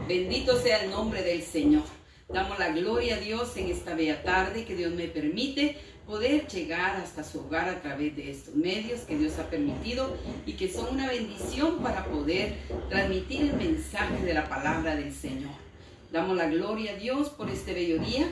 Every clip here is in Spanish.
Bendito sea el nombre del Señor. Damos la gloria a Dios en esta bella tarde que Dios me permite poder llegar hasta su hogar a través de estos medios que Dios ha permitido y que son una bendición para poder transmitir el mensaje de la palabra del Señor. Damos la gloria a Dios por este bello día,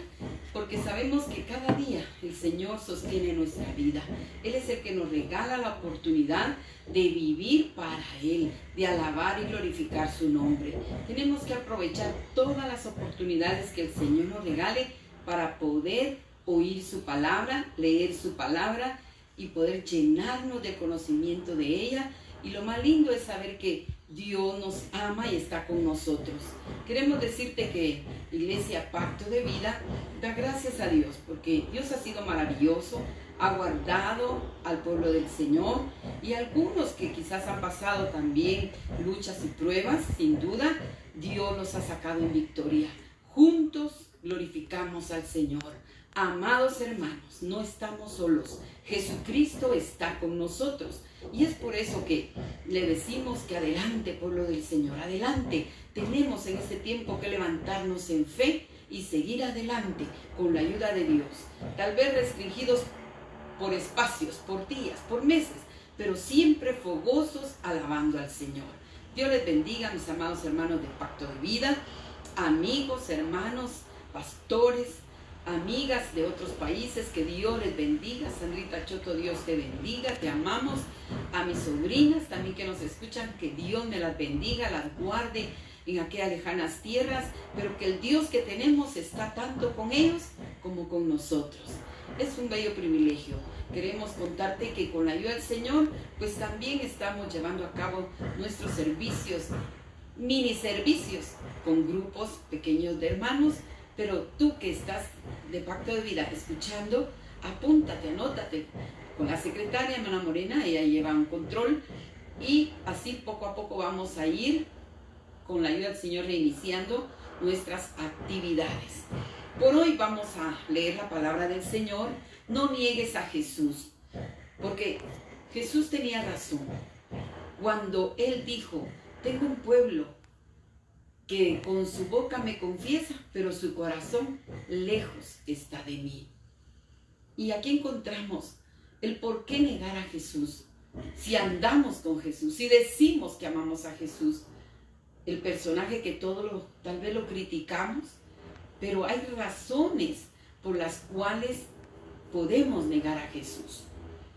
porque sabemos que cada día el Señor sostiene nuestra vida. Él es el que nos regala la oportunidad de vivir para Él, de alabar y glorificar su nombre. Tenemos que aprovechar todas las oportunidades que el Señor nos regale para poder oír su palabra, leer su palabra y poder llenarnos de conocimiento de ella. Y lo más lindo es saber que Dios nos ama y está con nosotros. Queremos decirte que Iglesia Pacto de Vida da gracias a Dios porque Dios ha sido maravilloso, ha guardado al pueblo del Señor, y algunos que quizás han pasado también luchas y pruebas, sin duda Dios los ha sacado en victoria. Juntos glorificamos al Señor. Amados hermanos, no estamos solos. Jesucristo está con nosotros. Y es por eso que le decimos que adelante, pueblo del Señor, adelante. Tenemos en este tiempo que levantarnos en fe y seguir adelante con la ayuda de Dios. Tal vez restringidos por espacios, por días, por meses, pero siempre fogosos alabando al Señor. Dios les bendiga, mis amados hermanos de Pacto de Vida, amigos, hermanos, pastores, amigas de otros países, que Dios les bendiga. Sandrita Choto, Dios te bendiga, te amamos. A mis sobrinas también que nos escuchan, que Dios me las bendiga, las guarde en aquellas lejanas tierras, pero que el Dios que tenemos está tanto con ellos como con nosotros. Es un bello privilegio. Queremos contarte que con la ayuda del Señor, pues también estamos llevando a cabo nuestros servicios, mini servicios, con grupos pequeños de hermanos. Pero tú que estás de Pacto de Vida escuchando, apúntate, anótate con la secretaria, hermana Morena, ella lleva un control, y así poco a poco vamos a ir, con la ayuda del Señor, reiniciando nuestras actividades. Por hoy vamos a leer la palabra del Señor. No niegues a Jesús, porque Jesús tenía razón cuando Él dijo: tengo un pueblo que con su boca me confiesa, pero su corazón lejos está de mí. Y aquí encontramos el por qué negar a Jesús. Si andamos con Jesús, si decimos que amamos a Jesús, el personaje que tal vez lo criticamos, pero hay razones por las cuales podemos negar a Jesús.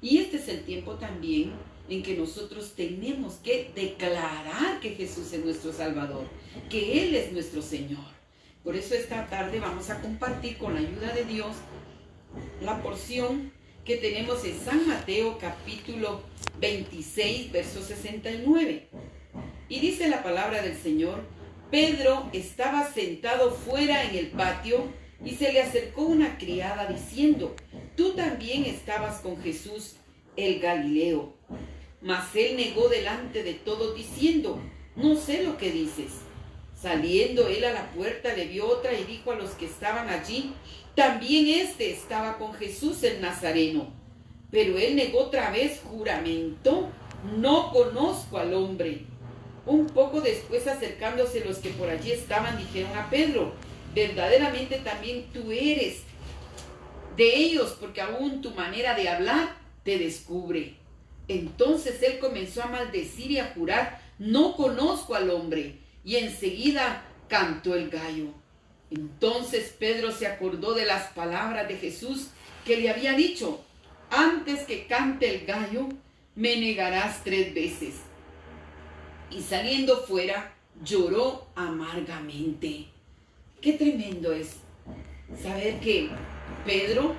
Y este es el tiempo también en que nosotros tenemos que declarar que Jesús es nuestro Salvador, que Él es nuestro Señor. Por eso esta tarde vamos a compartir con la ayuda de Dios la porción que tenemos en San Mateo capítulo 26, verso 69. Y dice la palabra del Señor: Pedro estaba sentado fuera en el patio y se le acercó una criada diciendo: tú también estabas con Jesús el Galileo. Mas él negó delante de todos diciendo: no sé lo que dices. Saliendo él a la puerta, le vio otra y dijo a los que estaban allí: también este estaba con Jesús el Nazareno. Pero él negó otra vez, juramentó: no conozco al hombre. Un poco después, acercándose los que por allí estaban, dijeron a Pedro: verdaderamente también tú eres de ellos, porque aún tu manera de hablar te descubre. Entonces él comenzó a maldecir y a jurar: no conozco al hombre. Y enseguida cantó el gallo. Entonces Pedro se acordó de las palabras de Jesús que le había dicho: antes que cante el gallo, me negarás 3 veces. Y saliendo fuera, lloró amargamente. Qué tremendo es saber que Pedro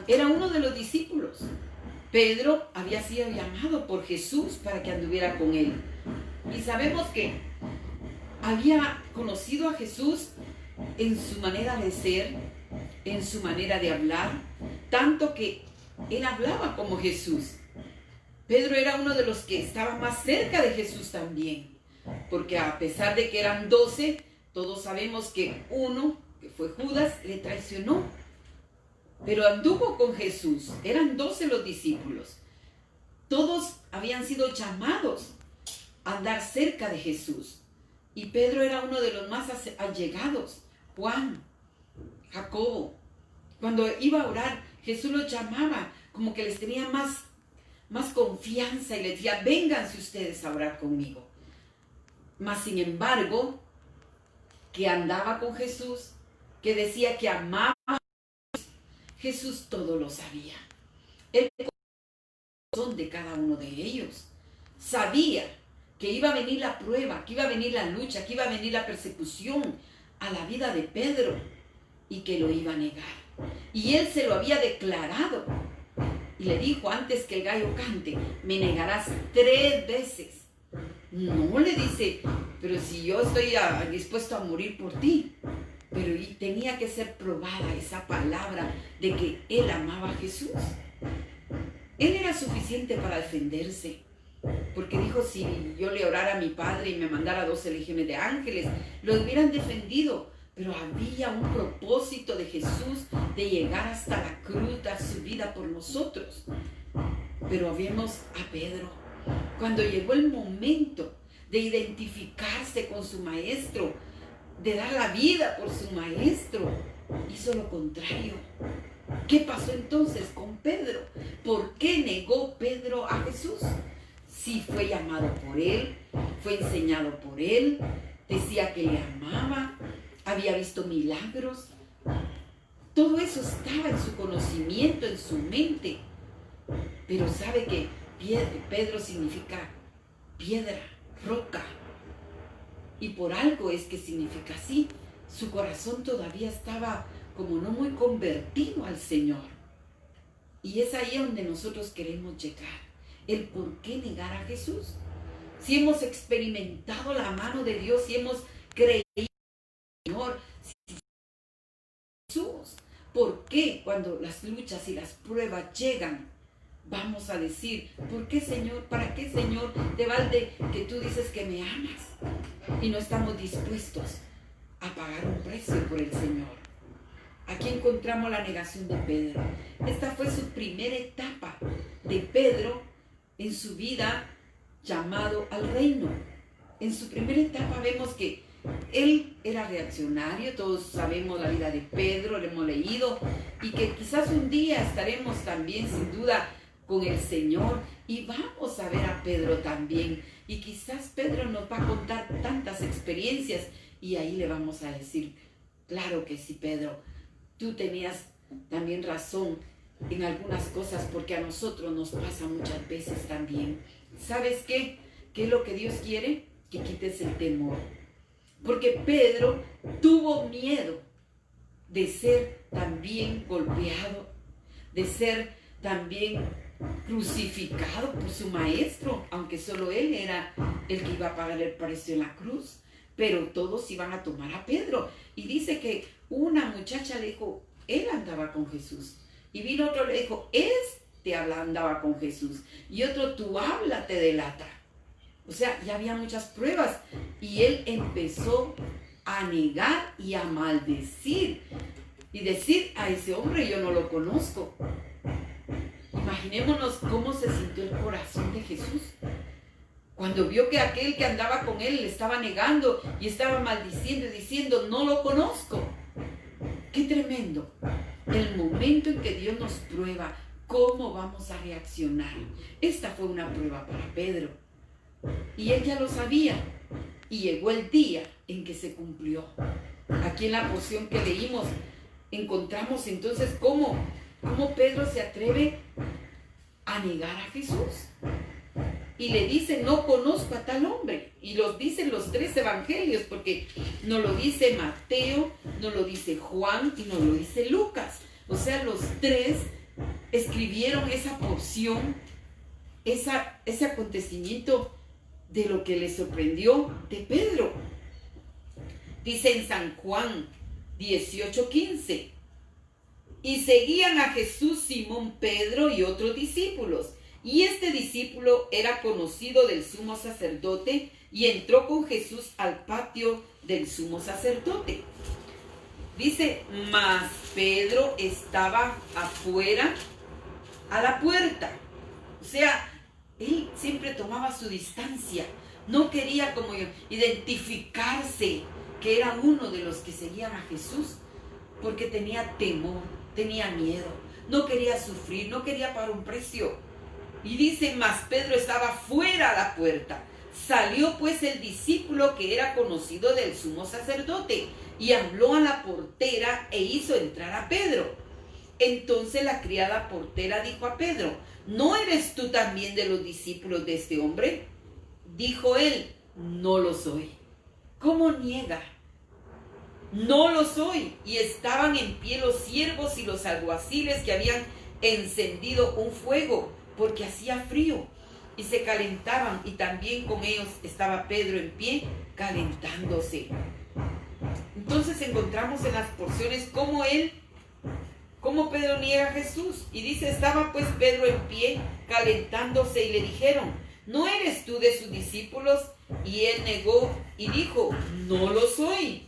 era uno de los discípulos. Pedro había sido llamado por Jesús para que anduviera con él. Y sabemos que había conocido a Jesús en su manera de ser, en su manera de hablar, tanto que él hablaba como Jesús. Pedro era uno de los que estaba más cerca de Jesús también, porque a pesar de que eran 12, todos sabemos que uno, que fue Judas, le traicionó. Pero anduvo con Jesús. Eran 12 los discípulos. Todos habían sido llamados a andar cerca de Jesús. Y Pedro era uno de los más allegados. Juan, Jacobo. Cuando iba a orar, Jesús los llamaba, como que les tenía más confianza y les decía, vénganse ustedes a orar conmigo. Mas sin embargo, que andaba con Jesús, que decía que amaba a Jesús, todo lo sabía. El corazón de cada uno de ellos sabía que iba a venir la prueba, que iba a venir la lucha, que iba a venir la persecución a la vida de Pedro y que lo iba a negar. Y él se lo había declarado y le dijo, antes que el gallo cante, me negarás 3 veces. No le dice, pero si yo estoy dispuesto a morir por ti. Pero tenía que ser probada esa palabra de que él amaba a Jesús. Él era suficiente para defenderse. Porque dijo, si yo le orara a mi padre y me mandara 12 legiones de ángeles, lo hubieran defendido. Pero había un propósito de Jesús de llegar hasta la cruz, dar su vida por nosotros. Pero vemos a Pedro, cuando llegó el momento de identificarse con su maestro, de dar la vida por su maestro, hizo lo contrario. ¿Qué pasó entonces con Pedro? ¿Por qué negó Pedro a Jesús? Sí, fue llamado por él, fue enseñado por él, decía que le amaba, había visto milagros. Todo eso estaba en su conocimiento, en su mente. Pero sabe que Pedro significa piedra, roca. Y por algo es que significa así. Su corazón todavía estaba como no muy convertido al Señor. Y es ahí donde nosotros queremos llegar. El por qué negar a Jesús. Si hemos experimentado la mano de Dios, si hemos creído en el Señor, Jesús, ¿por qué cuando las luchas y las pruebas llegan, vamos a decir, ¿por qué, Señor? ¿Para qué, Señor? De balde que tú dices que me amas y no estamos dispuestos a pagar un precio por el Señor. Aquí encontramos la negación de Pedro. Esta fue su primera etapa de Pedro en su vida llamado al reino. En su primera etapa vemos que él era reaccionario. Todos sabemos la vida de Pedro, lo hemos leído, y que quizás un día estaremos también sin duda con el Señor y vamos a ver a Pedro también, y quizás Pedro nos va a contar tantas experiencias y ahí le vamos a decir, claro que sí, Pedro, tú tenías también razón en algunas cosas, porque a nosotros nos pasa muchas veces también. ¿Sabes qué? ¿Qué es lo que Dios quiere? Que quites el temor, porque Pedro tuvo miedo de ser también golpeado, de ser también crucificado por su maestro, aunque solo él era el que iba a pagar el precio en la cruz, pero todos iban a tomar a Pedro. Y dice que una muchacha le dijo, él andaba con Jesús, y vino otro, le dijo, andaba con Jesús, y otro, tu habla te delata. O sea, ya había muchas pruebas, y él empezó a negar y a maldecir, y decir, a ese hombre yo no lo conozco. Imaginémonos cómo se sintió el corazón de Jesús cuando vio que aquel que andaba con él le estaba negando y estaba maldiciendo y diciendo, no lo conozco. ¡Qué tremendo! El momento en que Dios nos prueba, ¿cómo vamos a reaccionar? Esta fue una prueba para Pedro, y él ya lo sabía, y llegó el día en que se cumplió. Aquí en la porción que leímos encontramos entonces cómo Pedro se atreve a negar a Jesús. Y le dice, no conozco a tal hombre. Y los dicen los 3 evangelios, porque no lo dice Mateo, no lo dice Juan y no lo dice Lucas. O sea, los 3 escribieron esa porción, ese acontecimiento de lo que le sorprendió de Pedro. Dice en San Juan 18:15. Y seguían a Jesús Simón Pedro y otros discípulos. Y este discípulo era conocido del sumo sacerdote y entró con Jesús al patio del sumo sacerdote. Dice, mas Pedro estaba afuera a la puerta. O sea, él siempre tomaba su distancia, No quería como identificarse que era uno de los que seguían a Jesús, porque tenía temor, tenía miedo, no quería sufrir, no quería pagar un precio. Y dice, mas Pedro estaba fuera a la puerta. Salió pues el discípulo que era conocido del sumo sacerdote y habló a la portera e hizo entrar a Pedro. Entonces la criada portera dijo a Pedro, ¿no eres tú también de los discípulos de este hombre? Dijo él, no lo soy. ¿Cómo niega? No lo soy. Y estaban en pie los siervos y los alguaciles que habían encendido un fuego, porque hacía frío, y se calentaban, y también con ellos estaba Pedro en pie, calentándose. Entonces encontramos en las porciones cómo Pedro niega a Jesús. Y dice, estaba pues Pedro en pie, calentándose, y le dijeron, ¿no eres tú de sus discípulos? Y él negó y dijo, no lo soy.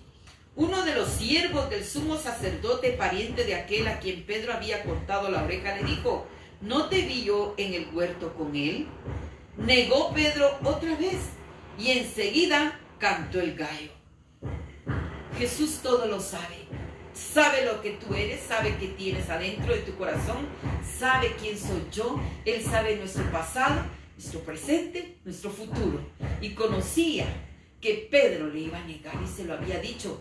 Uno de los siervos del sumo sacerdote, pariente de aquel a quien Pedro había cortado la oreja, le dijo, ¿no te vi yo en el huerto con él? Negó Pedro otra vez y enseguida cantó el gallo. Jesús todo lo sabe. Sabe lo que tú eres, sabe qué tienes adentro de tu corazón, sabe quién soy yo. Él sabe nuestro pasado, nuestro presente, nuestro futuro. Y conocía que Pedro le iba a negar y se lo había dicho.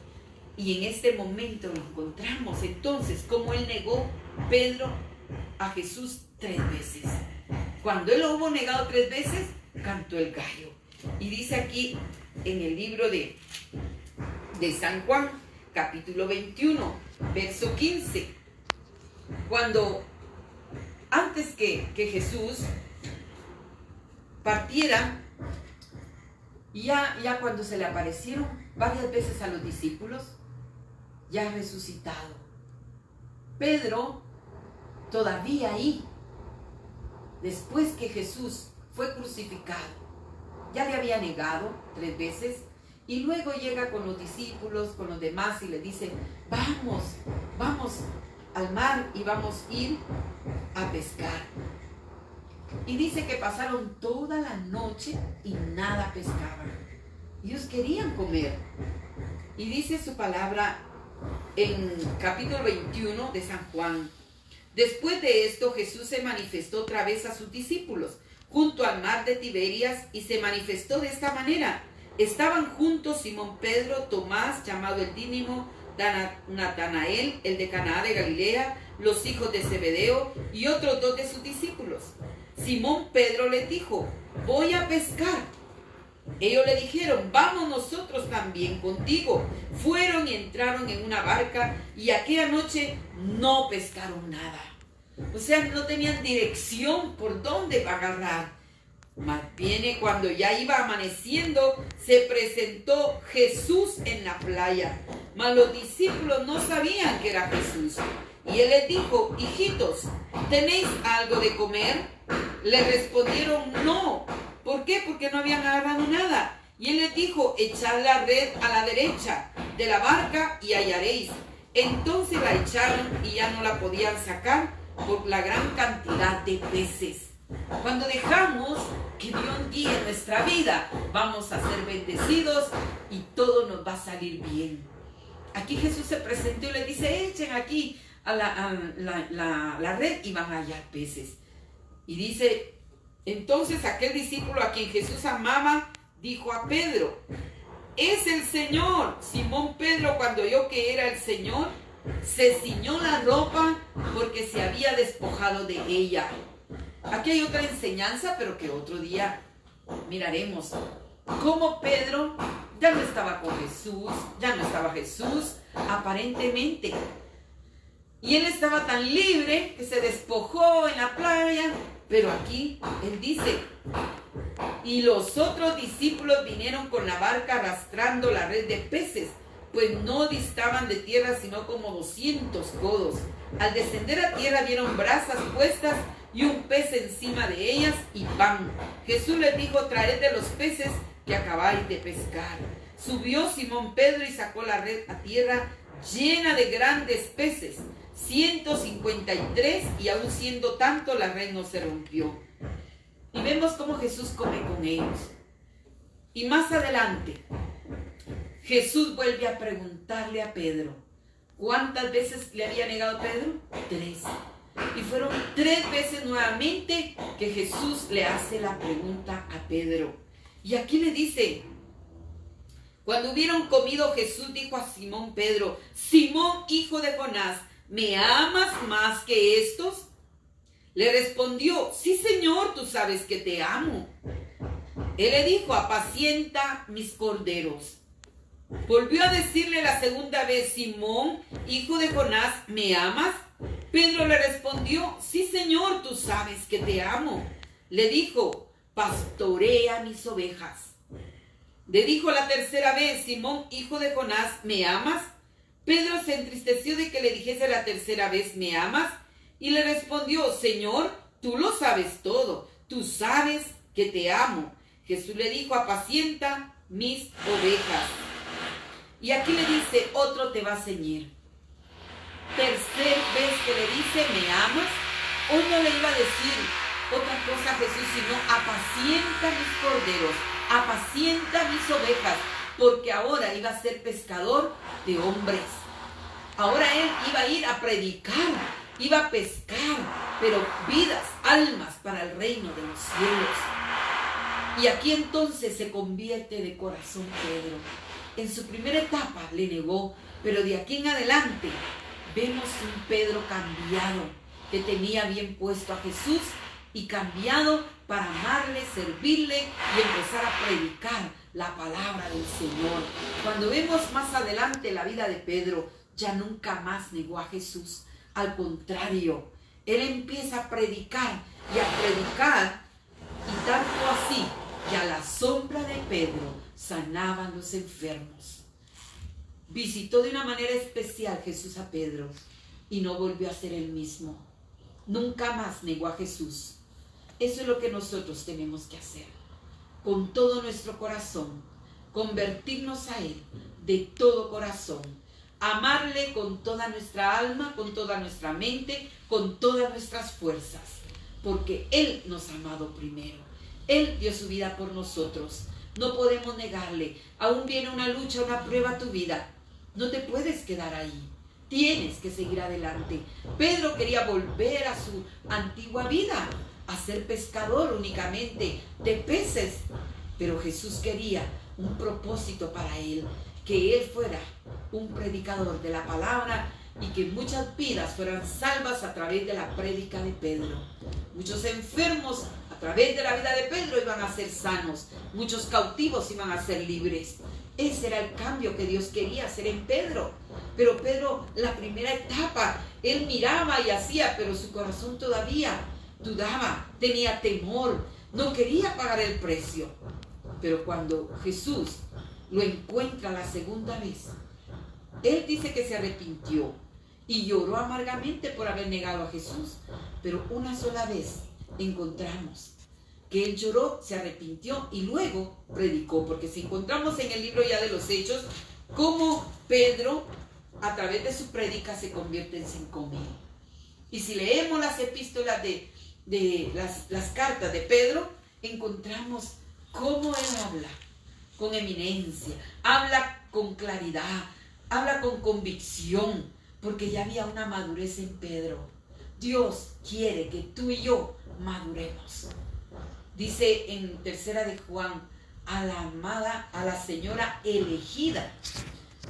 Y en este momento lo encontramos entonces como él negó Pedro a Jesús 3 veces. Cuando él lo hubo negado 3 veces, cantó el gallo. Y dice aquí en el libro de San Juan, capítulo 21, verso 15, cuando antes que Jesús partiera, ya cuando se le aparecieron varias veces a los discípulos, ya resucitado, Pedro todavía ahí, después que Jesús fue crucificado, ya le había negado 3 veces, y luego llega con los discípulos, con los demás, y le dice, vamos al mar y vamos a ir a pescar. Y dice que pasaron toda la noche y nada pescaban. Ellos querían comer. Y dice su palabra en capítulo 21 de San Juan. Después de esto, Jesús se manifestó otra vez a sus discípulos junto al mar de Tiberias, y se manifestó de esta manera. Estaban juntos Simón Pedro, Tomás, llamado el Dídimo, Natanael, el de Caná de Galilea, los hijos de Zebedeo, y otros 2 de sus discípulos. Simón Pedro les dijo, voy a pescar. Ellos le dijeron, vamos nosotros también contigo. Fueron y entraron en una barca, y aquella noche no pescaron nada. O sea, no tenían dirección por dónde agarrar. Más bien, cuando ya iba amaneciendo, se presentó Jesús en la playa. Mas los discípulos no sabían que era Jesús. Y él les dijo, hijitos, ¿tenéis algo de comer? Le respondieron, no. ¿Por qué? Porque no habían agarrado nada. Y él les dijo, echad la red a la derecha de la barca y hallaréis. Entonces la echaron y ya no la podían sacar por la gran cantidad de peces. Cuando dejamos que Dios guíe nuestra vida, vamos a ser bendecidos y todo nos va a salir bien. Aquí Jesús se presentó y le dice, echen aquí a la red y van a hallar peces. Y dice, entonces aquel discípulo a quien Jesús amaba, dijo a Pedro, es el Señor. Simón Pedro, cuando oyó que era el Señor, se ciñó la ropa porque se había despojado de ella. Aquí hay otra enseñanza, pero que otro día miraremos. Cómo Pedro ya no estaba con Jesús, ya no estaba Jesús, aparentemente. Y él estaba tan libre que se despojó en la playa. Pero aquí él dice, y los otros discípulos vinieron con la barca arrastrando la red de peces, pues no distaban de tierra sino como 200 codos. Al descender a tierra vieron brasas puestas y un pez encima de ellas y pan. Jesús les dijo, traed de los peces que acabáis de pescar. Subió Simón Pedro y sacó la red a tierra llena de grandes peces, 153, y aun siendo tanto la red no se rompió. Y vemos cómo Jesús come con ellos. Y más adelante, Jesús vuelve a preguntarle a Pedro. ¿Cuántas veces le había negado Pedro? 3. Y fueron 3 veces nuevamente que Jesús le hace la pregunta a Pedro. Y aquí le dice, cuando hubieron comido, Jesús dijo a Simón Pedro, Simón, hijo de Jonás, ¿me amas más que estos? Le respondió, sí, Señor, tú sabes que te amo. Él le dijo, apacienta mis corderos. Volvió a decirle la segunda vez, Simón, hijo de Jonás, ¿me amas? Pedro le respondió, sí, Señor, tú sabes que te amo. Le dijo, pastorea mis ovejas. Le dijo la tercera vez, Simón, hijo de Jonás, ¿me amas? Pedro se entristeció de que le dijese la tercera vez, ¿me amas? Y le respondió, Señor, tú lo sabes todo, tú sabes que te amo. Jesús le dijo, apacienta mis ovejas. Y aquí le dice, otro te va a ceñir. Tercera vez que le dice, ¿me amas? Hoy no le iba a decir otra cosa a Jesús, sino apacienta mis corderos, apacienta mis ovejas, porque ahora iba a ser pescador de hombres. Ahora él iba a ir a predicar, iba a pescar, pero vidas, almas para el reino de los cielos. Y aquí entonces se convierte de corazón Pedro. En su primera etapa le negó, pero de aquí en adelante vemos un Pedro cambiado, que tenía bien puesto a Jesús y cambiado para amarle, servirle y empezar a predicar la palabra del Señor. Cuando vemos más adelante la vida de Pedro, ya nunca más negó a Jesús. Al contrario, él empieza a predicar, y tanto así que a la sombra de Pedro sanaban los enfermos. Visitó de una manera especial Jesús a Pedro y no volvió a ser el mismo. Nunca más negó a Jesús. Eso es lo que nosotros tenemos que hacer. Con todo nuestro corazón, convertirnos a Él de todo corazón. Amarle con toda nuestra alma, con toda nuestra mente, con todas nuestras fuerzas. Porque Él nos ha amado primero. Él dio su vida por nosotros. No podemos negarle. Aún viene una lucha, una prueba a tu vida. No te puedes quedar ahí. Tienes que seguir adelante. Pedro quería volver a su antigua vida, a ser pescador únicamente de peces. Pero Jesús quería un propósito para él, que él fuera un predicador de la palabra y que muchas vidas fueran salvas a través de la prédica de Pedro. Muchos enfermos a través de la vida de Pedro iban a ser sanos. Muchos cautivos iban a ser libres. Ese era el cambio que Dios quería hacer en Pedro. Pero Pedro, la primera etapa, él miraba y hacía, pero su corazón todavía dudaba, tenía temor, no quería pagar el precio. Pero cuando Jesús lo encuentra la segunda vez, él dice que se arrepintió y lloró amargamente por haber negado a Jesús. Pero una sola vez encontramos que él lloró, se arrepintió y luego predicó. Porque si encontramos en el libro ya de los Hechos, cómo Pedro, a través de su prédica, se convierte en 5,000. Y si leemos las epístolas de las cartas de Pedro, encontramos cómo él habla con eminencia, habla con claridad, habla con convicción, porque ya había una madurez en Pedro. Dios quiere que tú y yo maduremos. Dice en 3 de Juan, a la amada, a la señora elegida,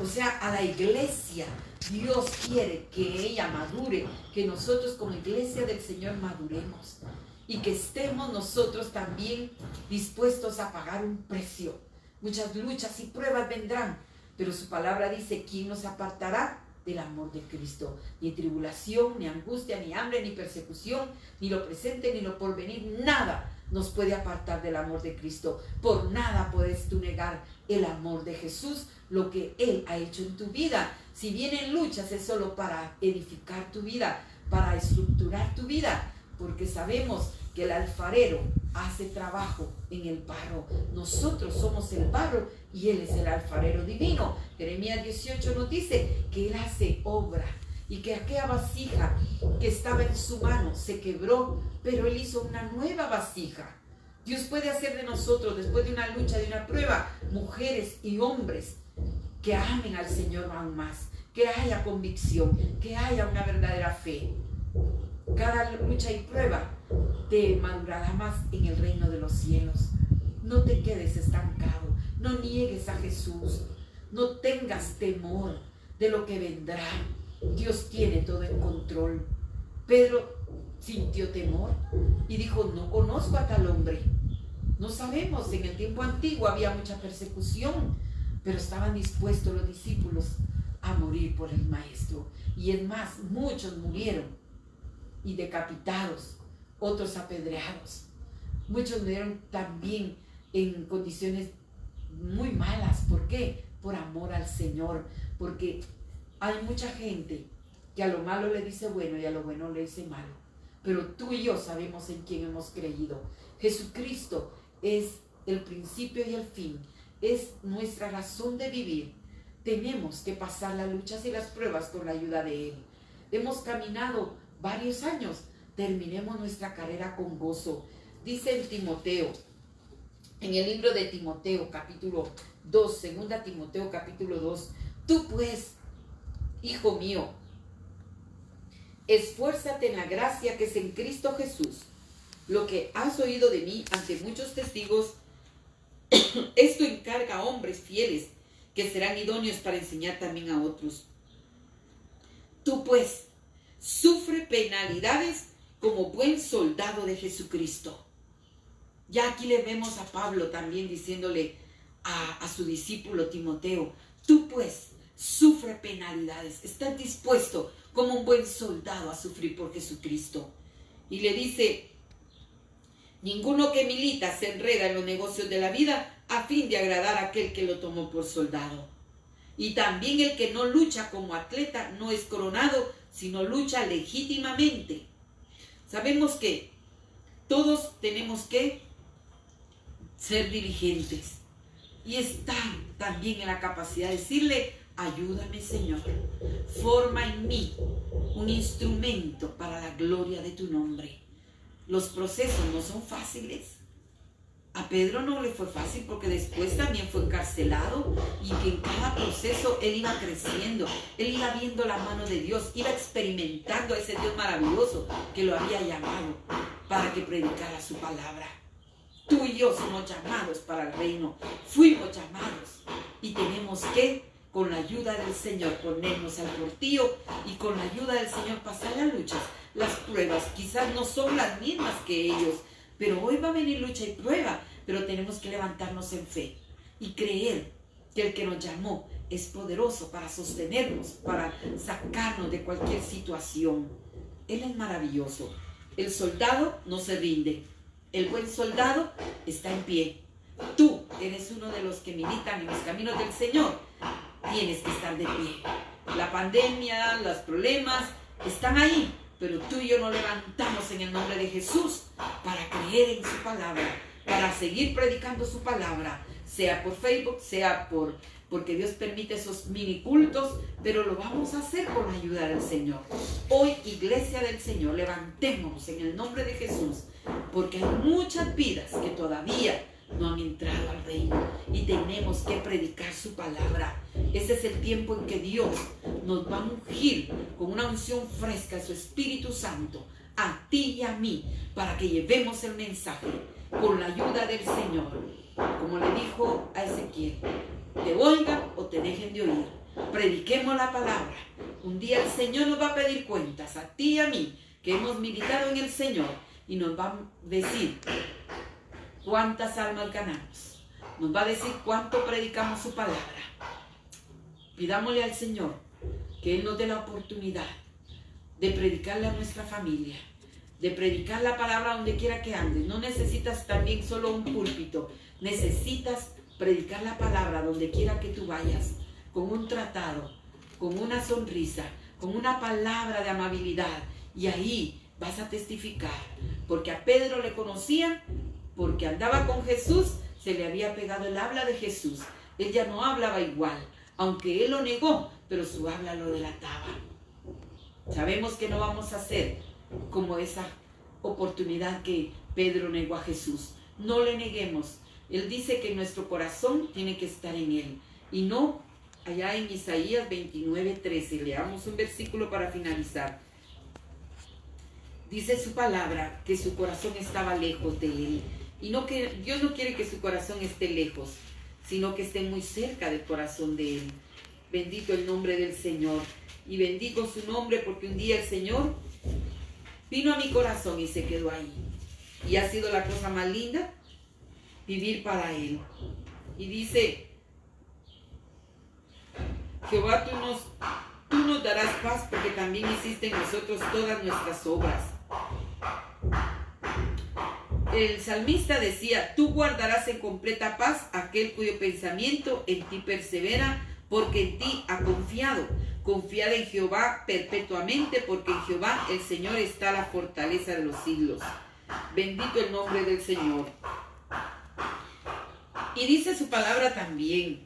o sea, a la iglesia. Dios quiere que ella madure, que nosotros como iglesia del Señor maduremos y que estemos nosotros también dispuestos a pagar un precio. Muchas luchas y pruebas vendrán, pero su palabra dice, ¿quién nos apartará del amor de Cristo? Ni tribulación, ni angustia, ni hambre, ni persecución, ni lo presente, ni lo porvenir, nada nos puede apartar del amor de Cristo. Por nada puedes tú negar el amor de Jesús, lo que Él ha hecho en tu vida. Si vienen luchas, es solo para edificar tu vida, para estructurar tu vida, porque sabemos que el alfarero hace trabajo en el barro. Nosotros somos el barro y Él es el alfarero divino. Jeremías 18 nos dice que Él hace obra y que aquella vasija que estaba en su mano se quebró, pero Él hizo una nueva vasija. Dios puede hacer de nosotros, después de una lucha, de una prueba, mujeres y hombres que amen al Señor aún más, que haya convicción, que haya una verdadera fe. Cada lucha y prueba te madurará más en el reino de los cielos. No te quedes estancado, no niegues a Jesús, no tengas temor de lo que vendrá. Dios tiene todo en control. Pedro sintió temor y dijo: no conozco a tal hombre. No sabemos, en el tiempo antiguo había mucha persecución, pero estaban dispuestos los discípulos a morir por el Maestro. Y es más, muchos murieron y decapitados, otros apedreados. Muchos murieron también en condiciones muy malas. ¿Por qué? Por amor al Señor. Porque hay mucha gente que a lo malo le dice bueno y a lo bueno le dice malo. Pero tú y yo sabemos en quién hemos creído. Jesucristo es el principio y el fin. Es nuestra razón de vivir. Tenemos que pasar las luchas y las pruebas con la ayuda de Él. Hemos caminado varios años. Terminemos nuestra carrera con gozo. Dice en Timoteo, en el libro de Timoteo, capítulo 2, 2 Timoteo, capítulo 2, tú pues, hijo mío, esfuérzate en la gracia que es en Cristo Jesús. Lo que has oído de mí ante muchos testigos, esto encarga a hombres fieles que serán idóneos para enseñar también a otros. Tú pues, sufre penalidades como buen soldado de Jesucristo. Ya aquí le vemos a Pablo también diciéndole a su discípulo Timoteo: tú pues, sufre penalidades. Estás dispuesto como un buen soldado a sufrir por Jesucristo. Y le dice: ninguno que milita se enreda en los negocios de la vida a fin de agradar a aquel que lo tomó por soldado. Y también el que no lucha como atleta no es coronado, sino lucha legítimamente. Sabemos que todos tenemos que ser diligentes y estar también en la capacidad de decirle: ayúdame, Señor, forma en mí un instrumento para la gloria de tu nombre. Los procesos no son fáciles. A Pedro no le fue fácil porque después también fue encarcelado, y que en cada proceso él iba creciendo, él iba viendo la mano de Dios, iba experimentando a ese Dios maravilloso que lo había llamado para que predicara su palabra. Tú y yo somos llamados para el reino, fuimos llamados y tenemos que, con la ayuda del Señor, ponernos al portillo y con la ayuda del Señor pasar las luchas, las pruebas. Quizás no son las mismas que ellos, pero hoy va a venir lucha y prueba, pero tenemos que levantarnos en fe y creer que el que nos llamó es poderoso para sostenernos, para sacarnos de cualquier situación. Él es maravilloso. El soldado no se rinde. El buen soldado está en pie. Tú eres uno de los que militan en los caminos del Señor. Tienes que estar de pie. La pandemia, los problemas están ahí, pero tú y yo nos levantamos en el nombre de Jesús para creer en su palabra, para seguir predicando su palabra, sea por Facebook, sea porque Dios permite esos mini cultos, pero lo vamos a hacer con la ayuda del Señor. Hoy, iglesia del Señor, levantémonos en el nombre de Jesús, porque hay muchas vidas que todavía no han entrado al reino y tenemos que predicar su palabra. Ese es el tiempo en que Dios nos va a ungir con una unción fresca de su Espíritu Santo a ti y a mí, para que llevemos el mensaje con la ayuda del Señor. Como le dijo a Ezequiel: te oigan o te dejen de oír, prediquemos la palabra. Un día el Señor nos va a pedir cuentas a ti y a mí, que hemos militado en el Señor, y nos va a decir cuántas almas ganamos, nos va a decir cuánto predicamos su palabra. Pidámosle al Señor que Él nos dé la oportunidad de predicarle a nuestra familia, de predicar la palabra donde quiera que andes. No necesitas también solo un púlpito, necesitas predicar la palabra donde quiera que tú vayas, con un tratado, con una sonrisa, con una palabra de amabilidad, y ahí vas a testificar. Porque a Pedro le conocían porque andaba con Jesús, se le había pegado el habla de Jesús. Él ya no hablaba igual, aunque él lo negó, pero su habla lo delataba. Sabemos que no vamos a ser como esa oportunidad que Pedro negó a Jesús. no le neguemos. Él dice que nuestro corazón tiene que estar en Él. Y no allá en Isaías 29:13. Leamos un versículo para finalizar. Dice su palabra que su corazón estaba lejos de Él. Y no que Dios no quiere que su corazón esté lejos, sino que esté muy cerca del corazón de Él. Bendito el nombre del Señor. Y bendigo su nombre porque un día el Señor vino a mi corazón y se quedó ahí. Y ha sido la cosa más linda vivir para Él. Y dice, Jehová, tú nos darás paz porque también hiciste en nosotros todas nuestras obras. El salmista decía, tú guardarás en completa paz aquel cuyo pensamiento en ti persevera, porque en ti ha confiado. Confiad en Jehová perpetuamente, porque en Jehová el Señor está la fortaleza de los siglos. Bendito el nombre del Señor. Y dice su palabra también,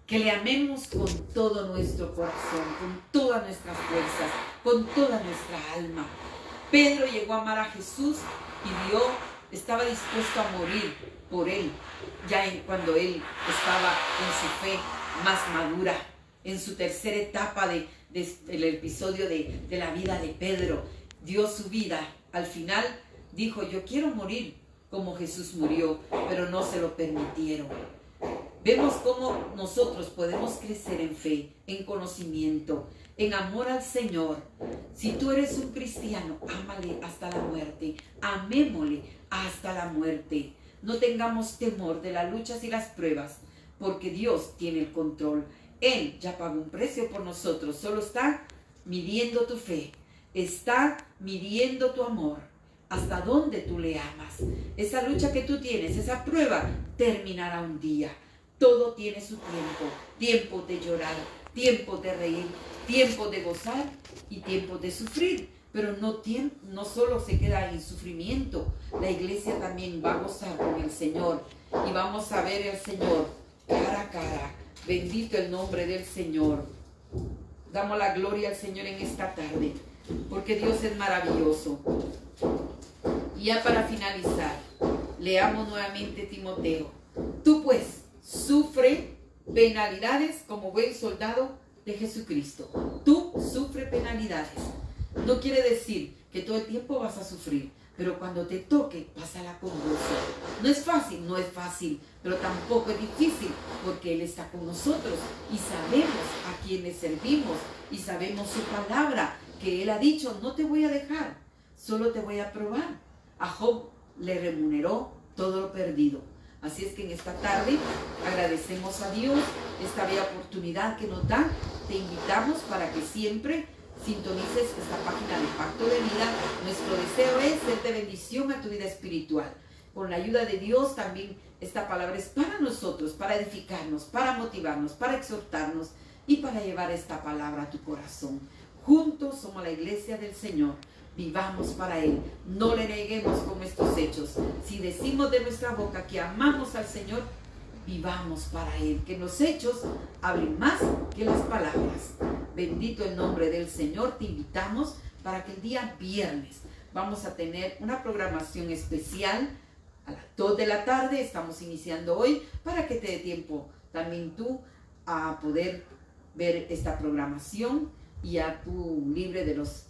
que le amemos con todo nuestro corazón, con todas nuestras fuerzas, con toda nuestra alma. Pedro llegó a amar a Jesús y estaba dispuesto a morir por Él, cuando Él estaba en su fe más madura, en su tercera etapa del episodio de la vida de Pedro. Dio su vida. Al final dijo, yo quiero morir como Jesús murió, pero no se lo permitieron. Vemos cómo nosotros podemos crecer en fe, en conocimiento, en amor al Señor. Si tú eres un cristiano, ámale hasta la muerte, amémosle hasta la muerte. No tengamos temor de las luchas y las pruebas, porque Dios tiene el control. Él ya pagó un precio por nosotros, solo está midiendo tu fe, está midiendo tu amor, hasta dónde tú le amas. Esa lucha que tú tienes, esa prueba, terminará un día. Todo tiene su tiempo, tiempo de llorar, tiempo de reír, tiempo de gozar y tiempo de sufrir. Pero no solo se queda en sufrimiento, la iglesia también va a gozar con el Señor y vamos a ver al Señor cara a cara. Bendito el nombre del Señor. Damos la gloria al Señor en esta tarde, porque Dios es maravilloso. Y ya para finalizar, leamos nuevamente Timoteo. Tú pues, sufre penalidades como buen soldado de Jesucristo. Tú sufre penalidades. No quiere decir que todo el tiempo vas a sufrir, pero cuando te toque, pásala con gozo. No es fácil, pero tampoco es difícil, porque Él está con nosotros y sabemos a quién le servimos y sabemos su palabra, que Él ha dicho, no te voy a dejar, solo te voy a probar. A Job le remuneró todo lo perdido. Así es que en esta tarde agradecemos a Dios esta bella oportunidad que nos da. Te invitamos para que siempre sintonices esta página de Pacto de Vida. Nuestro deseo es ser de bendición a tu vida espiritual. Con la ayuda de Dios también esta palabra es para nosotros, para edificarnos, para motivarnos, para exhortarnos y para llevar esta palabra a tu corazón. Juntos somos la iglesia del Señor. Vivamos para Él, no le neguemos con nuestros hechos. Si decimos de nuestra boca que amamos al Señor, vivamos para Él, que los hechos hablen más que las palabras. Bendito el nombre del Señor. Te invitamos para que el día viernes vamos a tener una programación especial a las 2 de la tarde. Estamos iniciando hoy para que te dé tiempo también tú a poder ver esta programación y ya tú libre de los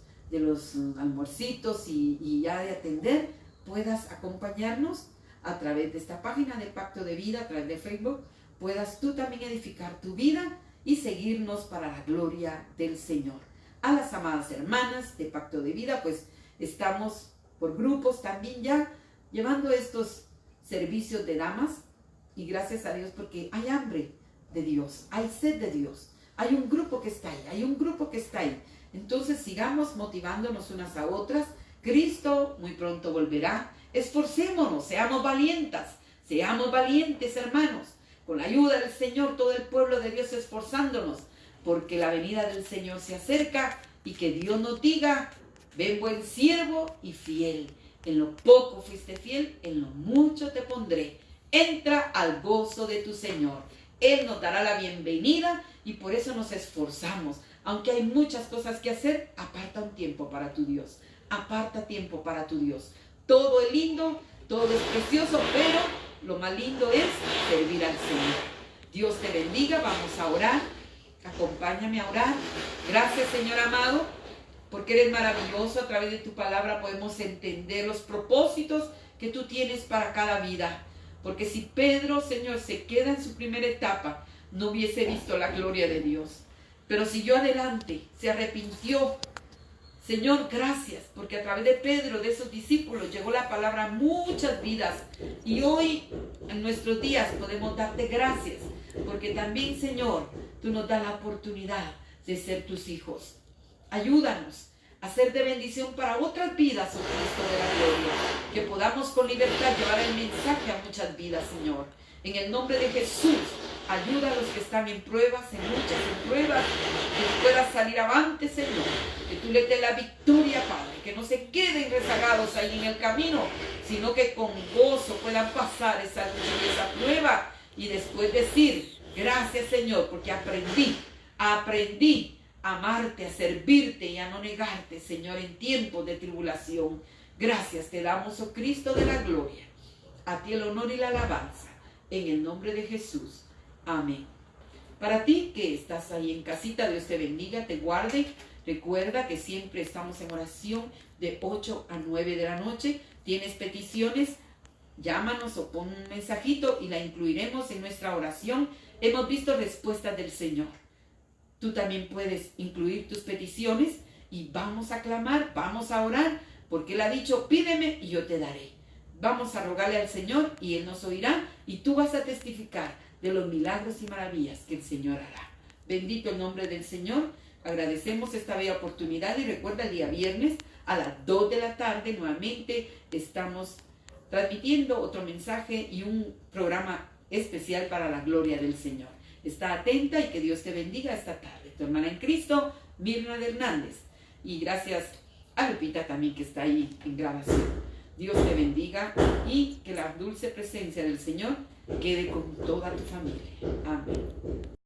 almuercitos y ya de atender, puedas acompañarnos a través de esta página de Pacto de Vida, a través de Facebook, puedas tú también edificar tu vida y seguirnos para la gloria del Señor. A las amadas hermanas de Pacto de Vida, pues estamos por grupos también ya llevando estos servicios de damas y gracias a Dios porque hay hambre de Dios, hay sed de Dios, hay un grupo que está ahí, Entonces sigamos motivándonos unas a otras. Cristo muy pronto volverá. Esforcémonos, seamos valientes hermanos. Con la ayuda del Señor, todo el pueblo de Dios esforzándonos, porque la venida del Señor se acerca y que Dios nos diga, ven buen siervo y fiel. En lo poco fuiste fiel, en lo mucho te pondré. Entra al gozo de tu Señor. Él nos dará la bienvenida y por eso nos esforzamos. Aunque hay muchas cosas que hacer, aparta un tiempo para tu Dios. Aparta tiempo para tu Dios. Todo es lindo, todo es precioso, pero lo más lindo es servir al Señor. Dios te bendiga, vamos a orar. Acompáñame a orar. Gracias, Señor amado, porque eres maravilloso. A través de tu palabra podemos entender los propósitos que tú tienes para cada vida. Porque si Pedro, Señor, se queda en su primera etapa, no hubiese visto la gloria de Dios. Pero siguió adelante, se arrepintió. Señor, gracias, porque a través de Pedro, de esos discípulos, llegó la palabra a muchas vidas. Y hoy, en nuestros días, podemos darte gracias, porque también, Señor, tú nos das la oportunidad de ser tus hijos. Ayúdanos a ser de bendición para otras vidas, oh Cristo de la gloria. Que podamos con libertad llevar el mensaje a muchas vidas, Señor. En el nombre de Jesús, ayuda a los que están en pruebas, en luchas, en pruebas, que puedas salir avante, Señor. Que tú les des la victoria, Padre. Que no se queden rezagados ahí en el camino, sino que con gozo puedan pasar esa lucha y esa prueba. Y después decir, gracias, Señor, porque aprendí a amarte, a servirte y a no negarte, Señor, en tiempos de tribulación. Gracias te damos, oh Cristo de la gloria. A ti el honor y la alabanza. En el nombre de Jesús. Amén. Para ti que estás ahí en casita, Dios te bendiga, te guarde. Recuerda que siempre estamos en oración de 8 a 9 de la noche. ¿Tienes peticiones? Llámanos o pon un mensajito y la incluiremos en nuestra oración. Hemos visto respuestas del Señor. Tú también puedes incluir tus peticiones y vamos a clamar, vamos a orar, porque Él ha dicho, pídeme y yo te daré. Vamos a rogarle al Señor y Él nos oirá y tú vas a testificar de los milagros y maravillas que el Señor hará. Bendito el nombre del Señor. Agradecemos esta bella oportunidad y recuerda, el día viernes a las 2 de la tarde nuevamente estamos transmitiendo otro mensaje y un programa especial para la gloria del Señor. Está atenta y que Dios te bendiga esta tarde. Tu hermana en Cristo, Mirna de Hernández. Y gracias a Lupita también que está ahí en grabación. Dios te bendiga y que la dulce presencia del Señor quede con toda tu familia. Amén.